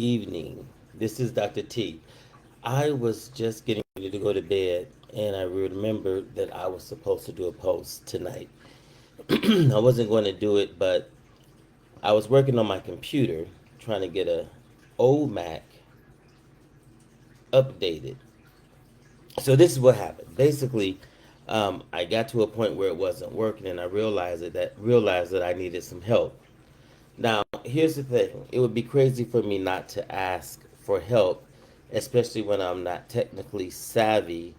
Evening. This is Dr. T. I was just getting ready to go to bed and I remembered that I was supposed to do a post tonight. I wasn't going to do it, but I was working on my computer trying to get a old Mac updated. So this is what happened. Basically, I got to a point where it wasn't working and I realized that I needed some help. Now, here's the thing. It would be crazy for me not to ask for help, especially when I'm not technically savvy,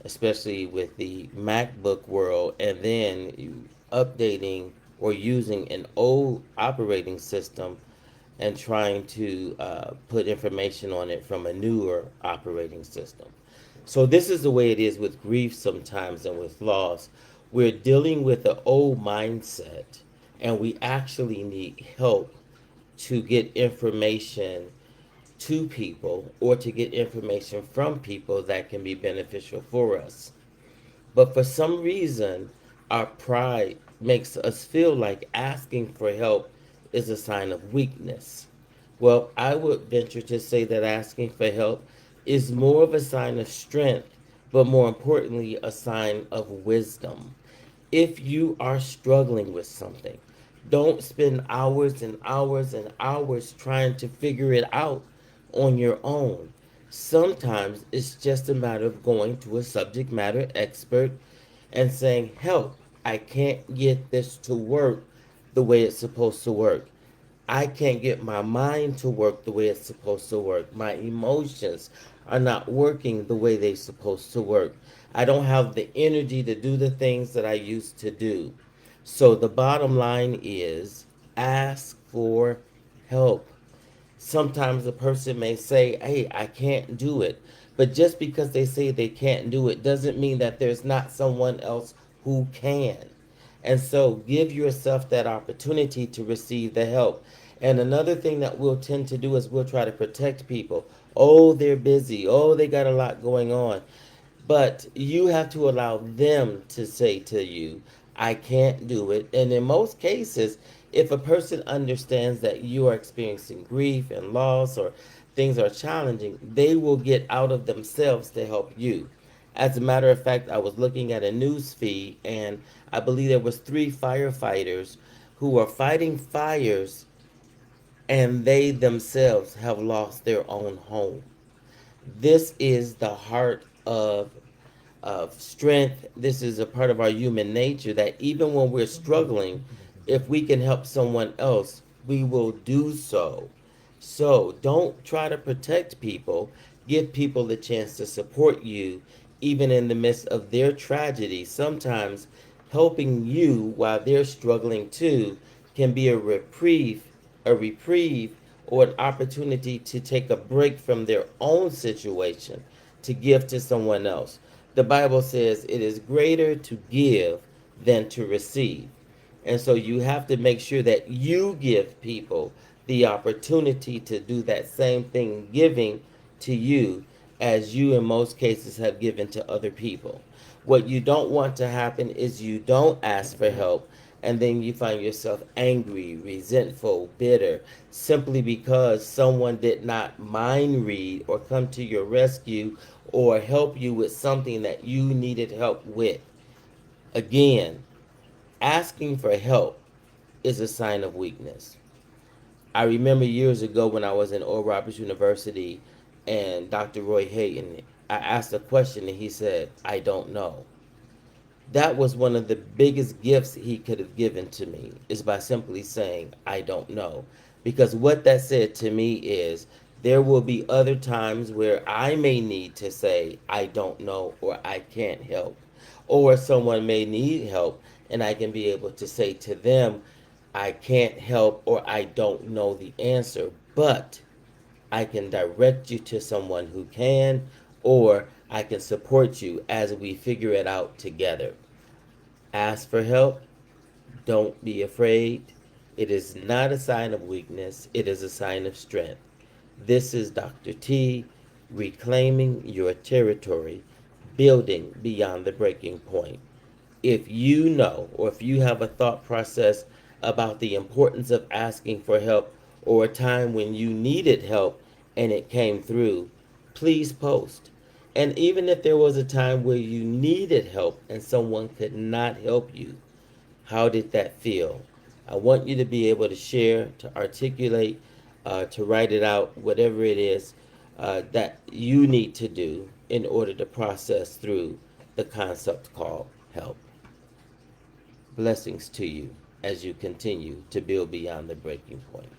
especially with the MacBook world, and then you updating or using an old operating system and trying to put information on it from a newer operating system. So this is the way it is with grief sometimes and with loss. We're dealing with an old mindset and we actually need help to get information to people or to get information from people that can be beneficial for us. But for some reason, our pride makes us feel like asking for help is a sign of weakness. Well, I would venture to say that asking for help is more of a sign of strength, but more importantly, a sign of wisdom. If you are struggling with something, don't spend hours and hours and hours trying to figure it out on your own. Sometimes it's just a matter of going to a subject matter expert and saying, "Help, I can't get this to work the way it's supposed to work. I can't get my mind to work the way it's supposed to work. My emotions are not working the way they're supposed to work. I don't have the energy to do the things that I used to do." So the bottom line is ask for help. Sometimes a person may say, "Hey, I can't do it." But just because they say they can't do it doesn't mean that there's not someone else who can. And so give yourself that opportunity to receive the help. And another thing that we'll tend to do is we'll try to protect people. Oh, they're busy. Oh, they got a lot going on. But you have to allow them to say to you, "I can't do it." And in most cases, if a person understands that you are experiencing grief and loss or things are challenging, they will get out of themselves to help you. As a matter of fact, I was looking at a news feed and I believe there was three firefighters who are fighting fires and they themselves have lost their own home. This is the heart of strength. This is a part of our human nature that even when we're struggling, if we can help someone else, we will do so. So don't try to protect people. Give people the chance to support you, even in the midst of their tragedy. Sometimes helping you while they're struggling too can be a reprieve, or an opportunity to take a break from their own situation to give to someone else. The Bible says it is greater to give than to receive. And so you have to make sure that you give people the opportunity to do that same thing, giving to you as you in most cases have given to other people. What you don't want to happen is you don't ask for help and then you find yourself angry, resentful, bitter, simply because someone did not mind read or come to your rescue or help you with something that you needed help with. Again, asking for help is a sign of weakness. I remember years ago when I was in Oral Roberts University and Dr. Roy Hayden, I asked a question and he said, "I don't know." That was one of the biggest gifts he could have given to me, is by simply saying, "I don't know." Because what that said to me is there will be other times where I may need to say, "I don't know," or "I can't help." Or someone may need help and I can be able to say to them, "I can't help," or "I don't know the answer, but I can direct you to someone who can," or "I can support you as we figure it out together." Ask for help. Don't be afraid. It is not a sign of weakness, it is a sign of strength. This is Dr. T, reclaiming your territory, building beyond the breaking point. If you know, or if you have a thought process about the importance of asking for help or a time when you needed help and it came through, please post. And even if there was a time where you needed help and someone could not help you, how did that feel? I want you to be able to share, to articulate, to write it out, whatever it is that you need to do in order to process through the concept called help. Blessings to you as you continue to build beyond the breaking point.